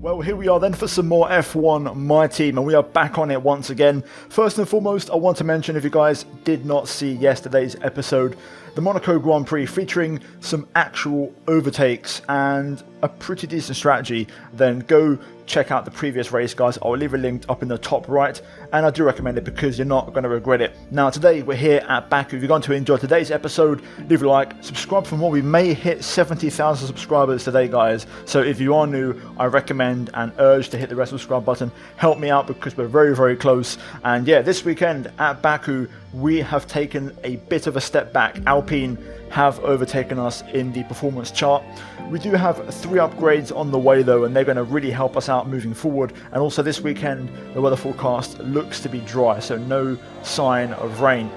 Well, here we are then for some more F1 My Team, and we are back on it once again. First and foremost, I want to mention, if you guys did not see yesterday's episode, the Monaco Grand Prix featuring some actual overtakes and a pretty decent strategy, then go check out the previous race, guys. I'll leave it linked up in the top right, and I do recommend it because you're not going to regret it. Now, today we're here at Baku. If you're going to enjoy today's episode, leave a like, subscribe for more. We may hit 70,000 subscribers today, guys. So if you are new, I recommend and urge to hit the red subscribe button. Help me out because we're very, very close. And yeah, this weekend at Baku, we have taken a bit of a step back. Alpine have overtaken us in the performance chart. We do have 3 upgrades on the way though, and they're going to really help us out moving forward. And also this weekend, the weather forecast looks to be dry, so no sign of rain.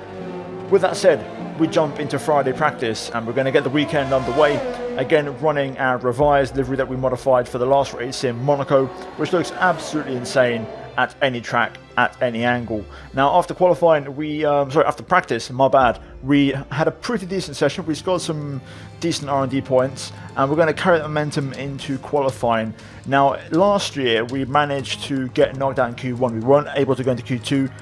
With that said, we jump into Friday practice and we're going to get the weekend underway. Again, running our revised livery that we modified for the last race in Monaco, which looks absolutely insane at any track, at any angle. Now, after qualifying, after practice, my bad, we had a pretty decent session. We scored some decent R&D points, and we're going to carry that momentum into qualifying. Now, last year, we managed to get knocked out in Q1. We weren't able to go into Q2.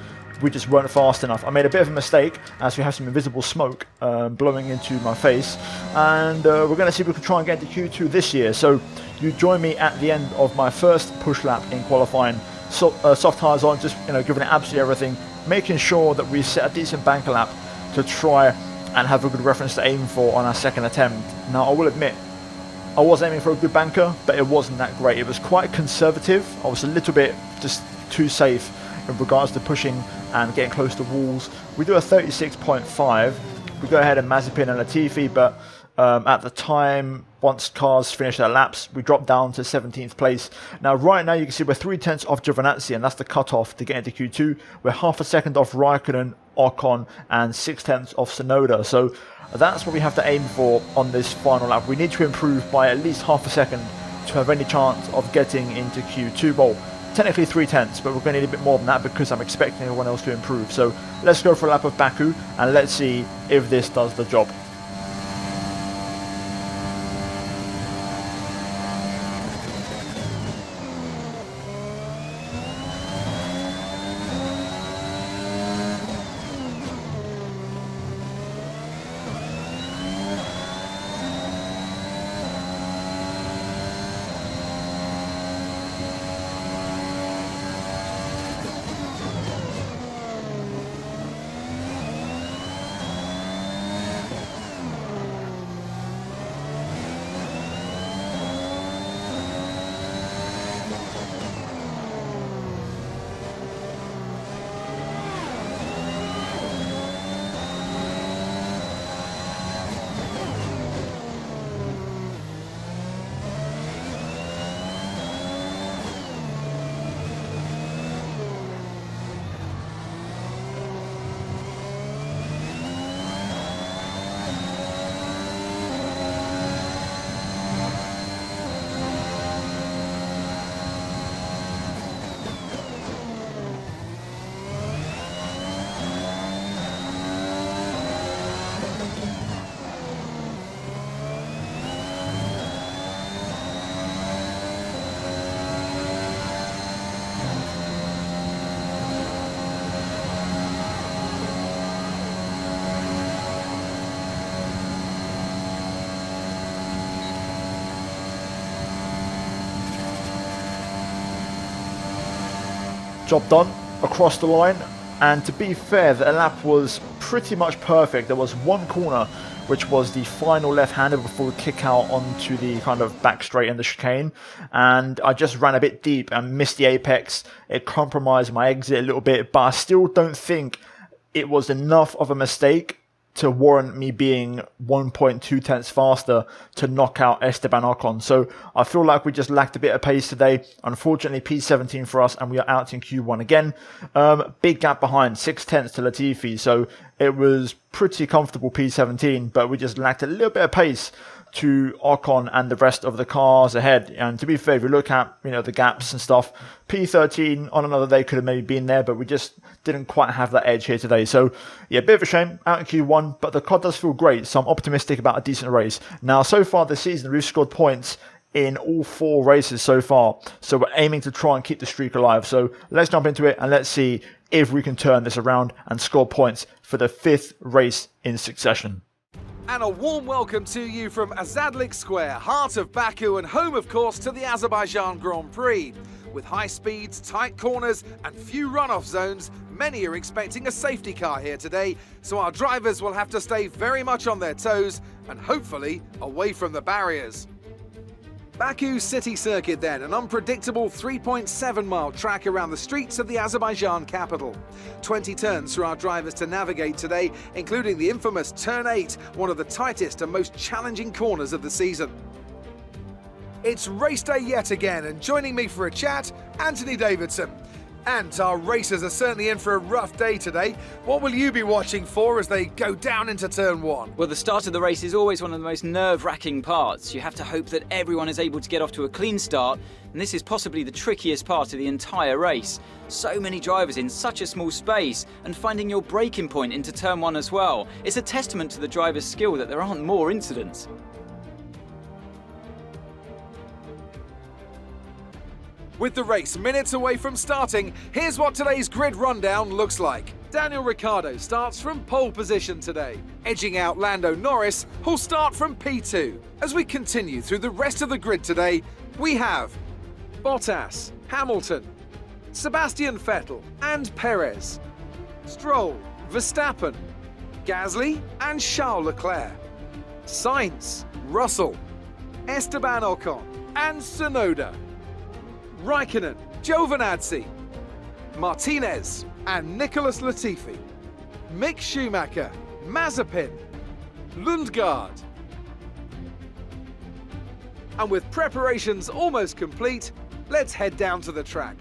We just weren't fast enough. I made a bit of a mistake as we have some invisible smoke blowing into my face, and we're going to see if we can try and get into Q2 this year. So you join me at the end of my first push lap in qualifying. Soft tyres on, just giving it absolutely everything, making sure that we set a decent banker lap to try and have a good reference to aim for on our second attempt. Now, I will admit, I was aiming for a good banker, but it wasn't that great. It was quite conservative. I was a little bit just too safe in regards to pushing and getting close to walls. We do a 36.5. We go ahead and Mazepin and Latifi, but at the time, once cars finish their laps, we drop down to 17th place. Now, right now, you can see we're 3/10 off Giovinazzi, and that's the cutoff to get into Q2. We're half a second off Raikkonen, Ocon, and 6/10 off Tsunoda. So that's what we have to aim for on this final lap. We need to improve by at least half a second to have any chance of getting into Q2. Well, technically 3/10, but we're going to need a bit more than that because I'm expecting everyone else to improve. So let's go for a lap of Baku, and let's see if this does the job. Job done across the line, and to be fair, the lap was pretty much perfect. There was one corner which was the final left-hander before we kick out onto the kind of back straight in the chicane, and I just ran a bit deep and missed the apex. It compromised my exit a little bit, but I still don't think it was enough of a mistake to warrant me being 1.2 tenths faster to knock out Esteban Ocon. So I feel like we just lacked a bit of pace today. Unfortunately, P17 for us, and we are out in Q1 again. Big gap behind, 6 tenths to Latifi. So it was pretty comfortable P17, but we just lacked a little bit of pace to Ocon and the rest of the cars ahead. And to be fair, if you look at, the gaps and stuff, P13 on another day could have maybe been there, but we just didn't quite have that edge here today. So yeah, a bit of a shame out in Q1, but the car does feel great, so I'm optimistic about a decent race. Now, so far this season, we've scored points in all 4 races so far. So we're aiming to try and keep the streak alive. So let's jump into it and let's see if we can turn this around and score points for the 5th race in succession. And a warm welcome to you from Azadlik Square, heart of Baku and home, of course, to the Azerbaijan Grand Prix. With high speeds, tight corners and few runoff zones, many are expecting a safety car here today, so our drivers will have to stay very much on their toes and hopefully away from the barriers. Baku City Circuit then, an unpredictable 3.7-mile track around the streets of the Azerbaijan capital. 20 turns for our drivers to navigate today, including the infamous Turn 8, one of the tightest and most challenging corners of the season. It's race day yet again, and joining me for a chat, Anthony Davidson. And our racers are certainly in for a rough day today. What will you be watching for as they go down into turn 1? Well, the start of the race is always one of the most nerve-wracking parts. You have to hope that everyone is able to get off to a clean start, and this is possibly the trickiest part of the entire race. So many drivers in such a small space, and finding your braking point into turn 1 as well. It's a testament to the driver's skill that there aren't more incidents. With the race minutes away from starting, here's what today's grid rundown looks like. Daniel Ricciardo starts from pole position today, edging out Lando Norris, who'll start from P2. As we continue through the rest of the grid today, we have Bottas, Hamilton, Sebastian Vettel and Perez, Stroll, Verstappen, Gasly and Charles Leclerc, Sainz, Russell, Esteban Ocon and Tsunoda, Raikkonen, Giovinazzi, Martinez and Nicholas Latifi, Mick Schumacher, Mazepin, Lundgaard. And with preparations almost complete, let's head down to the track.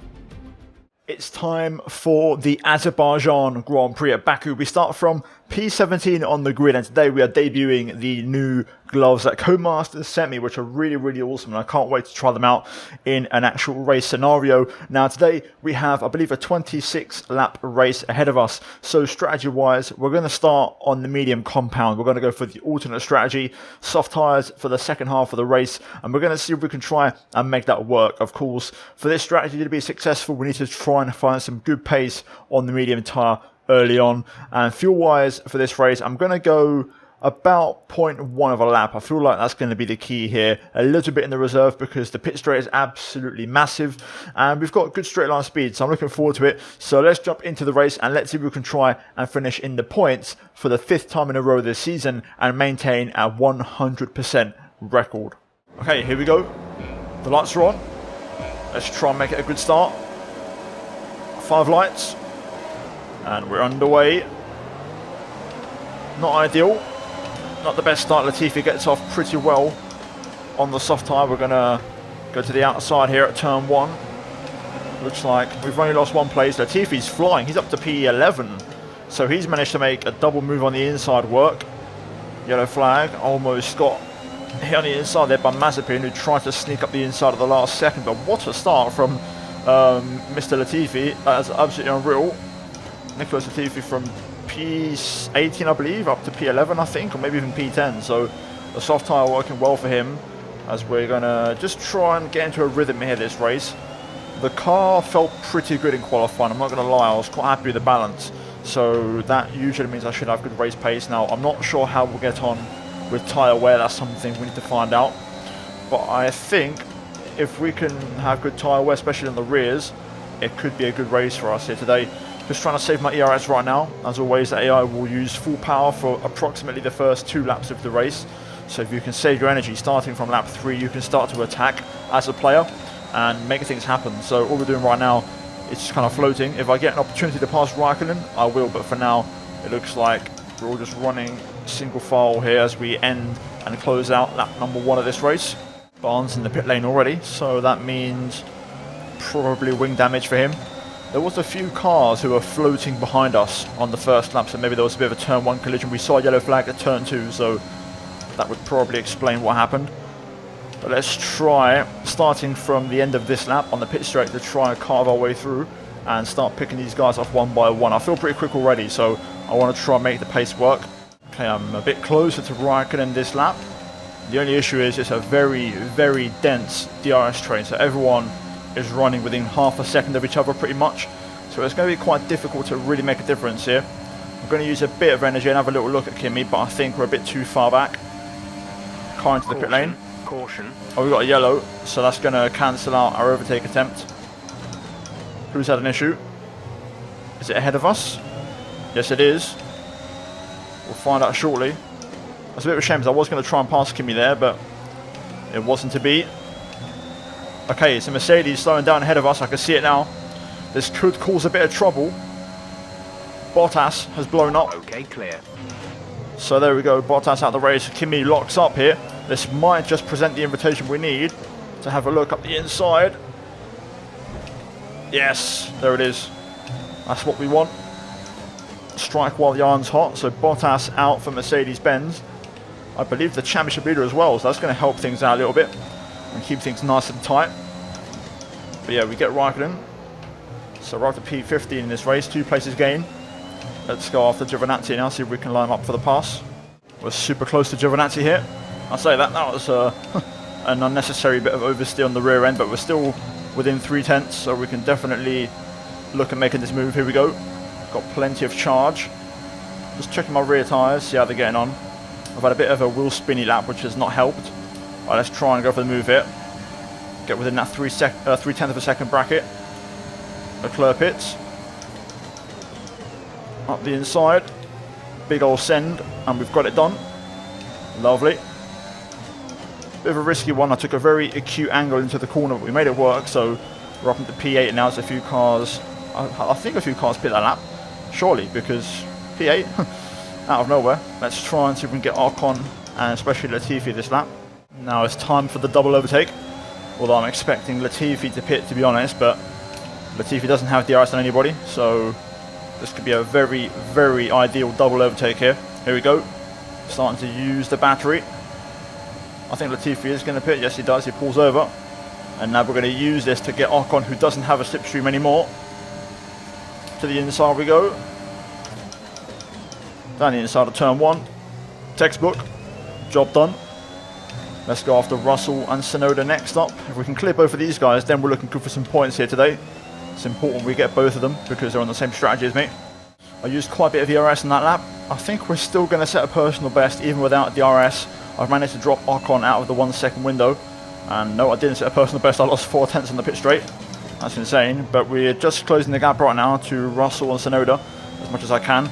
It's time for the Azerbaijan Grand Prix at Baku. We start from P17 on the grid, and today we are debuting the new gloves that Codemasters sent me, which are really awesome, and I can't wait to try them out in an actual race scenario. Now today we have, I believe, a 26 lap race ahead of us. So strategy wise, we're going to start on the medium compound. We're going to go for the alternate strategy, soft tyres for the second half of the race, and we're going to see if we can try and make that work. Of course, for this strategy to be successful, we need to try and find some good pace on the medium tyre early on. And fuel wise for this race, I'm going to go about 0.1 of a lap. I feel like that's going to be the key here. A little bit in the reserve because the pit straight is absolutely massive and we've got good straight line speed, so I'm looking forward to it. So let's jump into the race and let's see if we can try and finish in the points for the 5th time in a row this season and maintain a 100% record. Okay, here we go. The lights are on. Let's try and make it a good start. 5 lights and we're underway. Not ideal. Not the best start. Latifi gets off pretty well on the soft tyre. We're going to go to the outside here at turn 1. Looks like we've only lost 1 place. Latifi's flying. He's up to P11. So he's managed to make a double move on the inside work. Yellow flag. Almost got hit on the inside there by Mazepin, who tried to sneak up the inside at the last second. But what a start from Mr. Latifi. That's absolutely unreal. Nicholas Latifi from P18, I believe, up to P11, I think, or maybe even P10. So the soft tyre working well for him as we're going to just try and get into a rhythm here this race. The car felt pretty good in qualifying, I'm not going to lie. I was quite happy with the balance. So that usually means I should have good race pace. Now, I'm not sure how we'll get on with tyre wear. That's something we need to find out. But I think if we can have good tyre wear, especially in the rears, it could be a good race for us here today. Just trying to save my ERS right now. As always, the AI will use full power for approximately the first 2 laps of the race. So if you can save your energy starting from lap 3, you can start to attack as a player and make things happen. So all we're doing right now is just kind of floating. If I get an opportunity to pass Raikkonen, I will. But for now, it looks like we're all just running single file here as we end and close out lap number 1 of this race. Barnes in the pit lane already, so that means probably wing damage for him. There was a few cars who were floating behind us on the first lap, so maybe there was a bit of a turn 1 collision. We saw a yellow flag at turn 2, so that would probably explain what happened. But let's try, starting from the end of this lap on the pit straight, to try and carve our way through and start picking these guys off one by one. I feel pretty quick already, so I want to try and make the pace work. Okay, I'm a bit closer to Raikkonen this lap. The only issue is it's a very, very dense DRS train, so everyone is running within half a second of each other pretty much. So it's going to be quite difficult to really make a difference here. I'm going to use a bit of energy and have a little look at Kimi, but I think we're a bit too far back. Car into the pit lane. Caution. Oh, we've got a yellow, so that's going to cancel out our overtake attempt. Who's had an issue? Is it ahead of us? Yes, it is. We'll find out shortly. That's a bit of a shame because I was going to try and pass Kimi there, but it wasn't to be. Okay, it's a Mercedes slowing down ahead of us. I can see it now. This could cause a bit of trouble. Bottas has blown up. Okay, clear. So there we go, Bottas out the race. Kimi locks up here. This might just present the invitation we need to have a look up the inside. Yes, there it is. That's what we want. Strike while the iron's hot. So Bottas out for Mercedes-Benz. I believe the championship leader as well, so that's going to help things out a little bit and keep things nice and tight. But yeah, we get Raikkonen. So we're up to P15 in this race, 2 places gained. Let's go after Giovinazzi now, see if we can line up for the pass. We're super close to Giovinazzi here. I'll say that was an unnecessary bit of oversteer on the rear end, but we're still within 3/10, so we can definitely look at making this move. Here we go. Got plenty of charge. Just checking my rear tyres, see how they're getting on. I've had a bit of a wheel spinny lap, which has not helped. Right, let's try and go for the move here. Get within that 3/10 of a second bracket. Leclerc pits. Up the inside. Big old send, and we've got it done. Lovely. Bit of a risky one. I took a very acute angle into the corner, but we made it work, so we're up into P8 now. There's a few cars. I think a few cars pit that lap. Surely, because P8 out of nowhere. Let's try and see if we can get Ocon and especially Latifi this lap. Now it's time for the double overtake. Although I'm expecting Latifi to pit, to be honest, but Latifi doesn't have DRS on anybody, so this could be a very, very ideal double overtake here. Here we go. Starting to use the battery. I think Latifi is going to pit. Yes, he does. He pulls over. And now we're going to use this to get Ocon, who doesn't have a slipstream anymore. To the inside we go. Down the inside of turn 1. Textbook. Job done. Let's go after Russell and Tsunoda next up. If we can clear both of these guys, then we're looking good for some points here today. It's important we get both of them because they're on the same strategy as me. I used quite a bit of DRS in that lap. I think we're still going to set a personal best even without DRS. I've managed to drop Ocon out of the 1 second window. And no, I didn't set a personal best. I lost 4/10 on the pit straight. That's insane. But we're just closing the gap right now to Russell and Tsunoda as much as I can.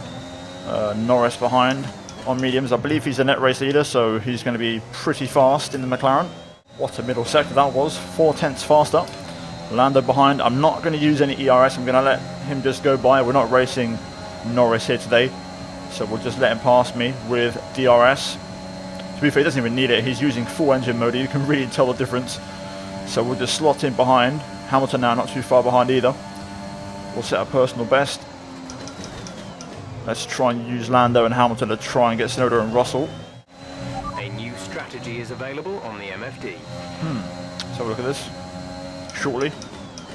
Norris behind on mediums. I believe he's the net race leader, so he's going to be pretty fast in the McLaren. What a middle sector that was. 4/10 faster. Lando behind. I'm not going to use any ERS. I'm going to let him just go by. We're not racing Norris here today, so we'll just let him pass me with DRS. To be fair, he doesn't even need it. He's using full engine mode. You can really tell the difference. So we'll just slot in behind. Hamilton now not too far behind either. We'll set a personal best. Let's try and use Lando and Hamilton to try and get Tsunoda and Russell. A new strategy is available on the MFD. Let's have a look at this shortly.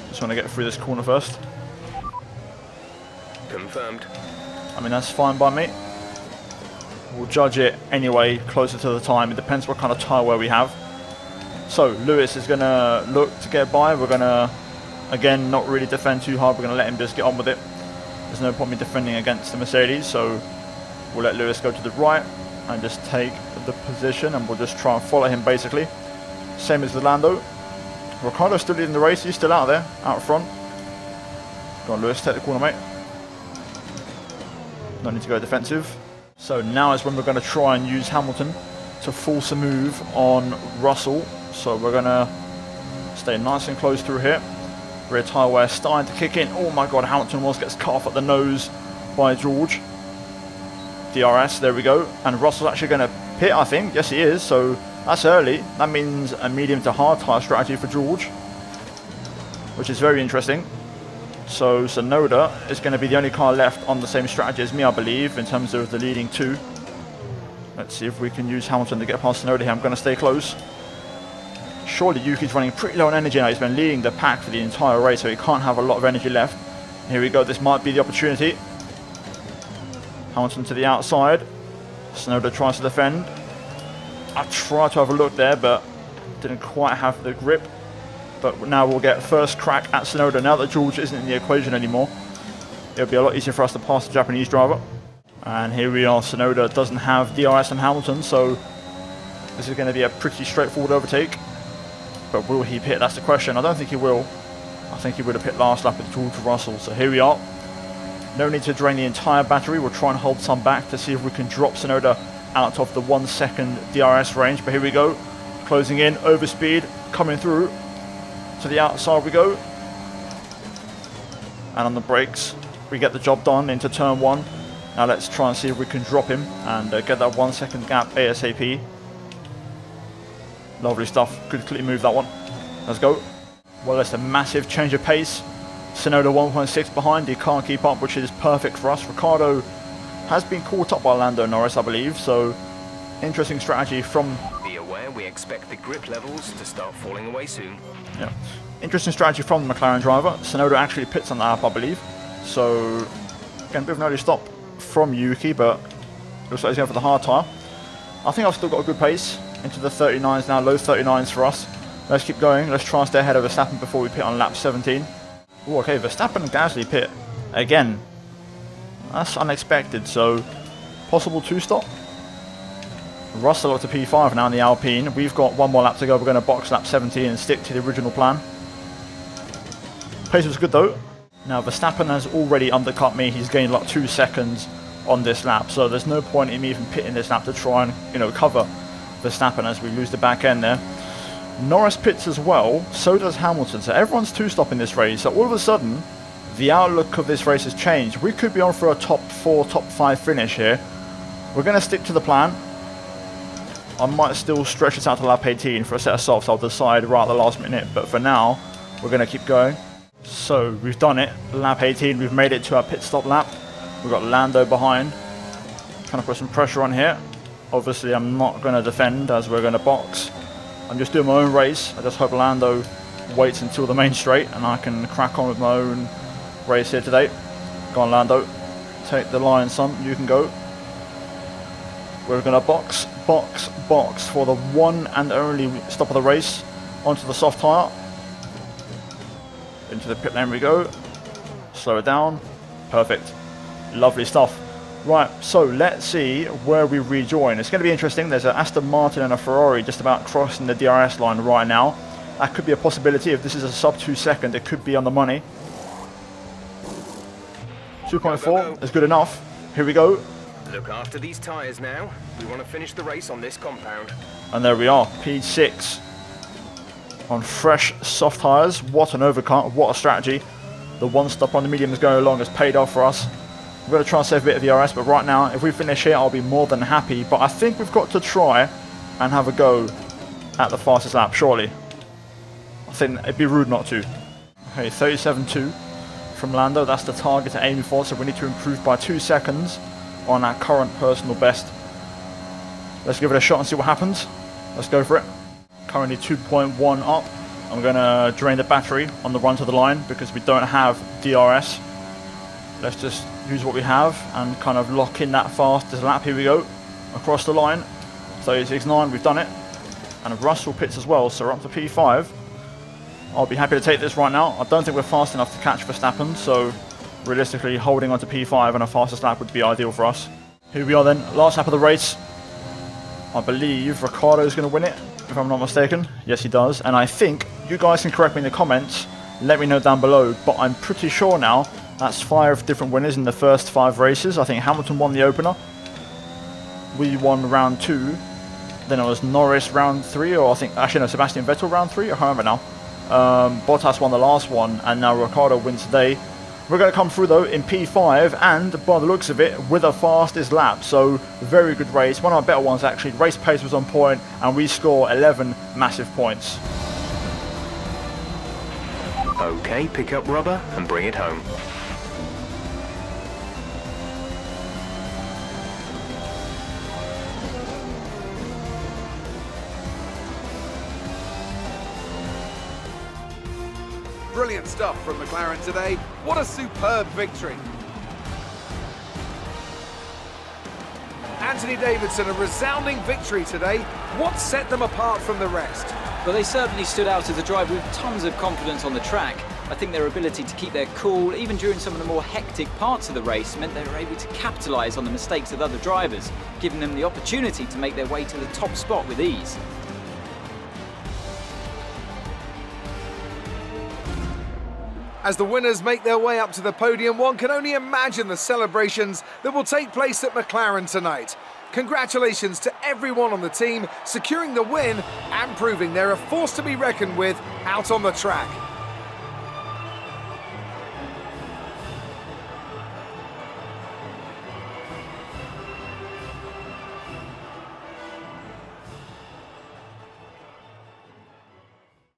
Just want to get through this corner first. Confirmed. I mean, that's fine by me. We'll judge it anyway closer to the time. It depends what kind of tyre wear we have. So Lewis is going to look to get by. We're going to, again, not really defend too hard. We're going to let him just get on with it. There's no point in me defending against the Mercedes, so we'll let Lewis go to the right and just take the position, and we'll just try and follow him basically. Same as with Lando. Ricciardo's still leading the race. He's still out there, out front. Go on, Lewis, take the corner, mate. No need to go defensive. So now is when we're going to try and use Hamilton to force a move on Russell. So we're going to stay nice and close through here. Rear tyre wear starting to kick in. Oh my god, Hamilton almost gets cut off at the nose by George. DRS, there we go. And Russell's actually going to pit, I think. Yes, he is. So that's early. That means a medium to hard tyre strategy for George, which is very interesting. So Tsunoda is going to be the only car left on the same strategy as me, I believe, in terms of the leading two. Let's see if we can use Hamilton to get past Tsunoda here. I'm going to stay close. Surely Yuki's running pretty low on energy now. He's been leading the pack for the entire race, so he can't have a lot of energy left. Here we go. This might be the opportunity. Hamilton to the outside. Tsunoda tries to defend. I tried to have a look there, but didn't quite have the grip. But now we'll get first crack at Tsunoda. Now that George isn't in the equation anymore, it'll be a lot easier for us to pass the Japanese driver. And here we are. Tsunoda doesn't have DRS on Hamilton, so this is going to be a pretty straightforward overtake. But will he pit? That's the question. I don't think he will. I think he would have pit last lap with George Russell. So here we are. No need to drain the entire battery. We'll try and hold some back to see if we can drop Tsunoda out of the 1 second DRS range. But here we go. Closing in, over speed, coming through. To the outside we go. And on the brakes, we get the job done into turn 1. Now let's try and see if we can drop him and get that 1 second gap ASAP. Lovely stuff. Good clearly move that one. Let's go. Well, it's a massive change of pace. Tsunoda 1.6 behind. He can't keep up, which is perfect for us. Ricciardo has been caught up by Lando Norris, I believe. So interesting strategy from... Be aware we expect the grip levels to start falling away soon. Yeah. Interesting strategy from the McLaren driver. Tsunoda actually pits on the lap, I believe. So again, a bit of an early stop from Yuki, but looks like he's going for the hard tyre. I think I've still got a good pace into the 39s now, low 39s for us. Let's keep going. Let's try and stay ahead of Verstappen before we pit on lap 17. Oh, okay, Verstappen and Gasly pit again. That's unexpected, so possible 2-stop. Russell up to P5 now in the Alpine. We've got 1 more lap to go. We're going to box lap 17 and stick to the original plan. Pace was good though. Now Verstappen has already undercut me. He's gained like 2 seconds on this lap, so there's no point in me even pitting this lap to try and, you know, cover Verstappen as we lose the back end there. Norris pits as well, so does Hamilton, so everyone's 2-stopping this race. So all of a sudden the outlook of this race has changed. We could be on for a top 4, top 5 finish here. We're going to stick to the plan. I might still stretch this out to lap 18 for a set of softs. I'll decide right at the last minute, but for now we're going to keep going. So we've done it, lap 18, we've made it to our pit stop lap. We've got Lando behind, trying to put some pressure on here. Obviously I'm not going to defend as we're going to box. I'm just doing my own race. I just hope Lando waits until the main straight and I can crack on with my own race here today. Go on Lando, take the line son, you can go. We're going to box, box, box for the one and only stop of the race. Onto the soft tyre. Into the pit lane we go. Slow it down. Perfect. Lovely stuff. Right, so let's see where we rejoin. It's going to be interesting. There's an Aston Martin and a Ferrari just about crossing the DRS line right now. That could be a possibility. If this is a sub 2 second, it could be on the money. 2.4 is good enough. Here we go. Look after these tyres now. We want to finish the race on this compound. And there we are, P6 on fresh soft tyres. What an overcut, what a strategy. The 1 stop on the mediums going along has paid off for us. We're going to try and save a bit of DRS, but right now, if we finish here, I'll be more than happy. But I think we've got to try and have a go at the fastest lap, surely. I think it'd be rude not to. Okay, 37.2 from Lando, that's the target to aim for, so we need to improve by 2 seconds on our current personal best. Let's give it a shot and see what happens. Let's go for it. Currently 2.1 up. I'm going to drain the battery on the run to the line because we don't have DRS. Let's just use what we have and kind of lock in that fastest lap. Here we go. Across the line. 36.9, we've done it. And Russell pits as well, so we're up to P5. I'll be happy to take this right now. I don't think we're fast enough to catch Verstappen, so realistically holding on to P5 and a fastest lap would be ideal for us. Here we are then, last lap of the race. I believe Ricciardo is going to win it, if I'm not mistaken. Yes, he does. And I think, you guys can correct me in the comments, let me know down below, but I'm pretty sure now that's 5 different winners in the first 5 races. I think Hamilton won the opener. We won round 2. Then it was Norris round 3, or I think, actually no, Sebastian Vettel round 3, I can't remember now. Bottas won the last one, and now Ricciardo wins today. We're going to come through though in P5 and by the looks of it with a fastest lap, so very good race, one of our better ones actually. Race pace was on point and we score 11 massive points. Okay, pick up rubber and bring it home. Brilliant stuff from McLaren today. What a superb victory. And Anthony Davidson, a resounding victory today. What set them apart from the rest? Well, they certainly stood out as a driver with tons of confidence on the track. I think their ability to keep their cool, even during some of the more hectic parts of the race, meant they were able to capitalise on the mistakes of other drivers, giving them the opportunity to make their way to the top spot with ease. As the winners make their way up to the podium, one can only imagine the celebrations that will take place at McLaren tonight. Congratulations to everyone on the team, securing the win and proving they're a force to be reckoned with out on the track.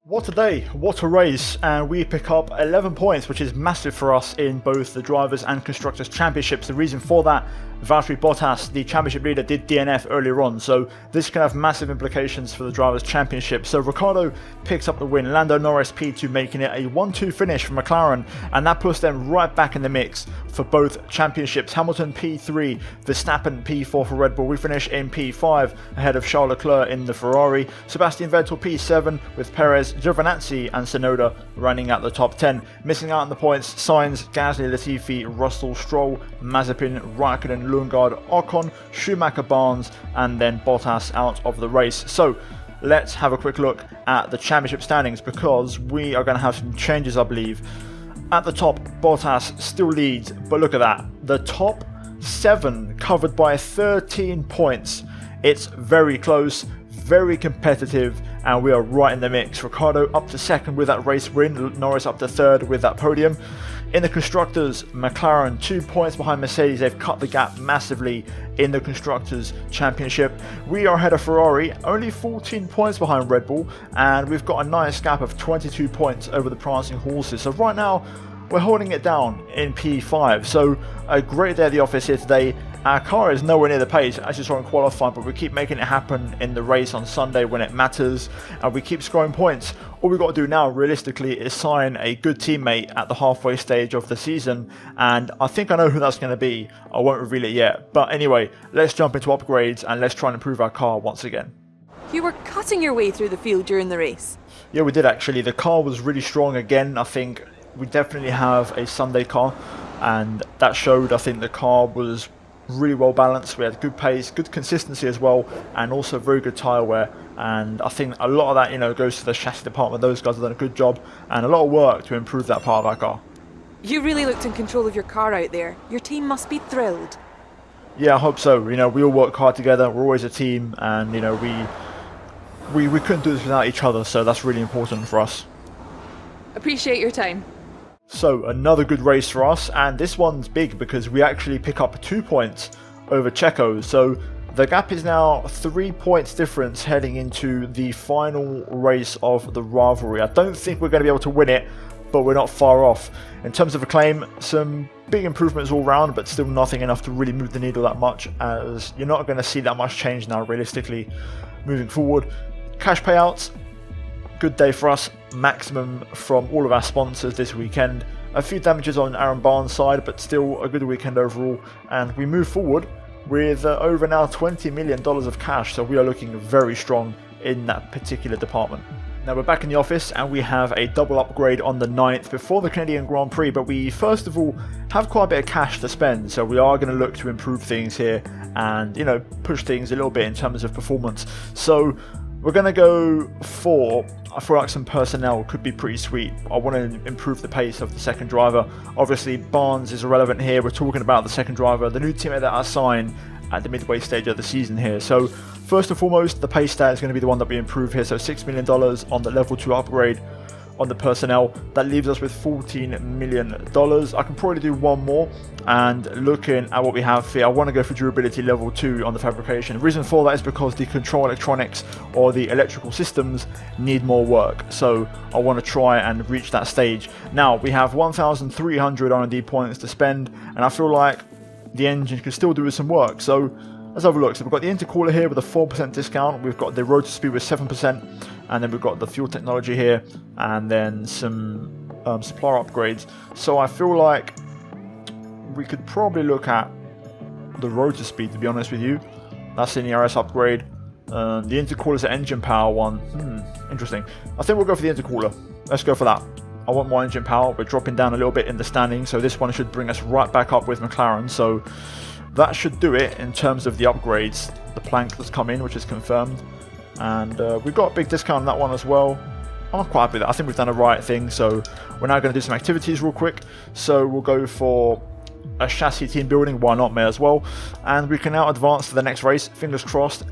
What a day, what a race, and we pick up 11 points, which is massive for us in both the Drivers' and Constructors' Championships. The reason for that, Valtteri Bottas, the championship leader, did DNF earlier on, so this can have massive implications for the Drivers' Championship. So Ricciardo picks up the win, Lando Norris P2 making it a 1-2 finish for McLaren, and that puts them right back in the mix for both championships. Hamilton P3, Verstappen P4 for Red Bull. We finish in P5 ahead of Charles Leclerc in the Ferrari. Sebastian Vettel P7 with Perez, Giovinazzi and Tsunoda running at the top 10. Missing out on the points, Sainz, Gasly, Latifi, Russell, Stroll, Mazepin, Raikkonen, Lundgaard, Ocon, Schumacher, Barnes and then Bottas out of the race. So let's have a quick look at the championship standings, because we are going to have some changes, I believe. At the top, Bottas still leads, but look at that. The top 7 covered by 13 points. It's very close, very competitive, and we are right in the mix. Ricciardo up to second with that race win, Norris up to third with that podium. In the Constructors, McLaren 2 points behind Mercedes. They've cut the gap massively in the Constructors' Championship. We are ahead of Ferrari, only 14 points behind Red Bull, and we've got a nice gap of 22 points over the prancing horses. So right now, we're holding it down in P5. So a great day at the office here today. Our car is nowhere near the pace as you saw in qualifying, but we keep making it happen in the race on Sunday when it matters, and we keep scoring points. All we've got to do now, realistically, is sign a good teammate at the halfway stage of the season, and I think I know who that's going to be. I won't reveal it yet, but anyway, let's jump into upgrades and let's try and improve our car once again. You were cutting your way through the field during the race. Yeah, we did actually. The car was really strong again. I think we definitely have a Sunday car, and that showed. I think the car was really well balanced. We had good pace, good consistency as well, and also very good tyre wear. And I think a lot of that, goes to the chassis department. Those guys have done a good job and a lot of work to improve that part of our car. You really looked in control of your car out there. Your team must be thrilled. Yeah, I hope so. We all work hard together. We're always a team, and we couldn't do this without each other. So that's really important for us. Appreciate your time. So another good race for us, and this one's big because we actually pick up 2 points over Checo. So the gap is now 3 points difference heading into the final race of the rivalry. I don't think we're going to be able to win it, but we're not far off. In terms of acclaim, some big improvements all round, but still nothing enough to really move the needle that much, as you're not going to see that much change now realistically moving forward. Cash payouts, good day for us, maximum from all of our sponsors this weekend. A few damages on Aaron Barnes' side, but still a good weekend overall, and we move forward with over now $20 million of cash, so we are looking very strong in that particular department. Now we're back in the office and we have a double upgrade on the 9th before the Canadian Grand Prix, but we first of all have quite a bit of cash to spend, so we are going to look to improve things here and push things a little bit in terms of performance. So we're going to go for, I feel like some personnel could be pretty sweet. I want to improve the pace of the second driver. Obviously Barnes is irrelevant here, we're talking about the second driver, the new teammate that I signed at the midway stage of the season here. So first and foremost, the pace stat is going to be the one that we improve here, so $6 million on the level 2 upgrade on the personnel. That leaves us with $14 million. I can probably do one more, and looking at what we have here, I want to go for durability level 2 on the fabrication. The reason for that is because the control electronics or the electrical systems need more work, so I want to try and reach that stage. Now we have 1,300 R&D points to spend, and I feel like the engine can still do with some work, so let's have a look. So we've got the intercooler here with a 4% discount, we've got the rotor speed with 7%, and then we've got the fuel technology here, and then some supplier upgrades. So I feel like we could probably look at the rotor speed, to be honest with you. That's in the RS upgrade. The intercooler's an engine power one. Interesting. I think we'll go for the intercooler. Let's go for that. I want more engine power. We're dropping down a little bit in the standing, so this one should bring us right back up with McLaren. So that should do it in terms of the upgrades. The plank that's come in, which is confirmed. And we've got a big discount on that one as well. I'm quite happy with that. I think we've done the right thing. So we're now going to do some activities real quick. So we'll go for a chassis team building. Why not, may as well. And we can now advance to the next race. Fingers crossed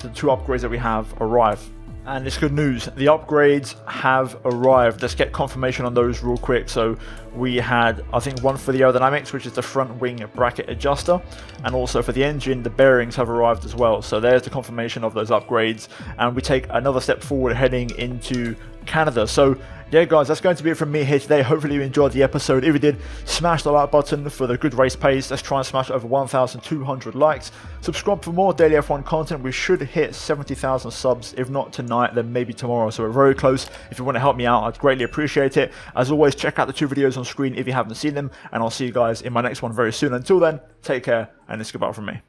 the 2 upgrades that we have arrive. And it's good news, the upgrades have arrived. Let's get confirmation on those real quick. So we had, I think, one for the aerodynamics, which is the front wing bracket adjuster, and also for the engine, the bearings have arrived as well. So there's the confirmation of those upgrades, and we take another step forward heading into Canada. So yeah, guys, that's going to be it from me here today. Hopefully you enjoyed the episode. If you did, smash the like button for the good race pace. Let's try and smash over 1,200 likes. Subscribe for more daily F1 content. We should hit 70,000 subs. If not tonight, then maybe tomorrow. So we're very close. If you want to help me out, I'd greatly appreciate it. As always, check out the 2 videos on screen if you haven't seen them. And I'll see you guys in my next one very soon. Until then, take care, and it's goodbye from me.